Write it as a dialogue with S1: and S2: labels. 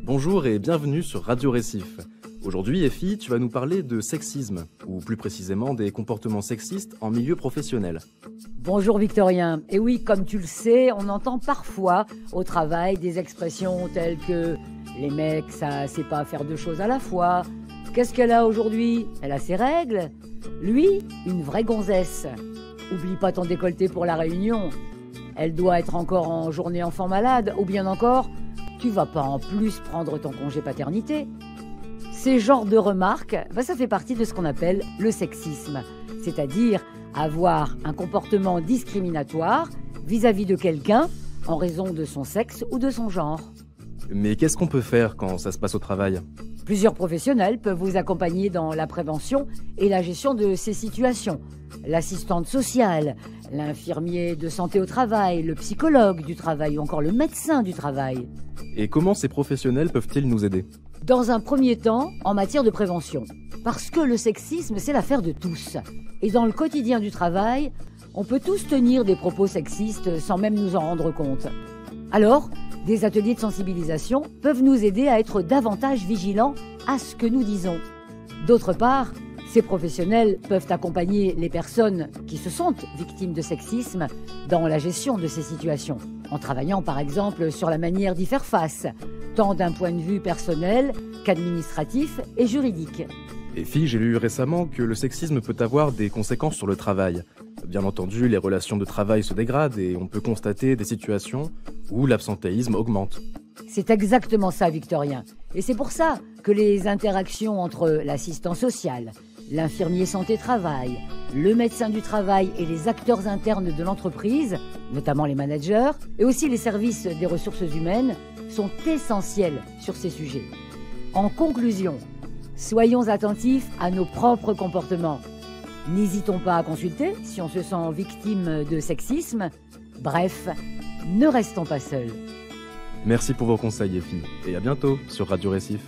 S1: Bonjour et bienvenue sur Radio Récif. Aujourd'hui, Effie, tu vas nous parler de sexisme, ou plus précisément des comportements sexistes en milieu professionnel.
S2: Bonjour Victorien. Et oui, comme tu le sais, on entend parfois au travail des expressions telles que « les mecs, ça sait pas faire deux choses à la fois »,« qu'est-ce qu'elle a aujourd'hui ? Elle a ses règles ?» Lui, une vraie gonzesse. « Oublie pas ton décolleté pour la réunion. Elle doit être encore en journée enfant malade. » Ou bien encore « tu vas pas en plus prendre ton congé paternité ?» Ces genres de remarques, ça fait partie de ce qu'on appelle le sexisme, c'est-à-dire avoir un comportement discriminatoire vis-à-vis de quelqu'un en raison de son sexe ou de son genre.
S1: Mais qu'est-ce qu'on peut faire quand ça se passe au travail ?
S2: Plusieurs professionnels peuvent vous accompagner dans la prévention et la gestion de ces situations. L'assistante sociale, l'infirmier de santé au travail, le psychologue du travail ou encore le médecin du travail.
S1: Et comment ces professionnels peuvent-ils nous aider ?
S2: Dans un premier temps, en matière de prévention. Parce que le sexisme, c'est l'affaire de tous. Et dans le quotidien du travail, on peut tous tenir des propos sexistes sans même nous en rendre compte. Alors, des ateliers de sensibilisation peuvent nous aider à être davantage vigilants à ce que nous disons. D'autre part, ces professionnels peuvent accompagner les personnes qui se sentent victimes de sexisme dans la gestion de ces situations, en travaillant par exemple sur la manière d'y faire face, tant d'un point de vue personnel qu'administratif et juridique.
S1: Effie, j'ai lu récemment que le sexisme peut avoir des conséquences sur le travail. Bien entendu, les relations de travail se dégradent et on peut constater des situations où l'absentéisme augmente.
S2: C'est exactement ça, Victorien. Et c'est pour ça que les interactions entre l'assistant social, l'infirmier santé-travail, le médecin du travail et les acteurs internes de l'entreprise, notamment les managers, et aussi les services des ressources humaines, sont essentielles sur ces sujets. En conclusion, soyons attentifs à nos propres comportements. N'hésitons pas à consulter si on se sent victime de sexisme. Bref, ne restons pas seuls.
S1: Merci pour vos conseils, Effie, et à bientôt sur Radio Récif.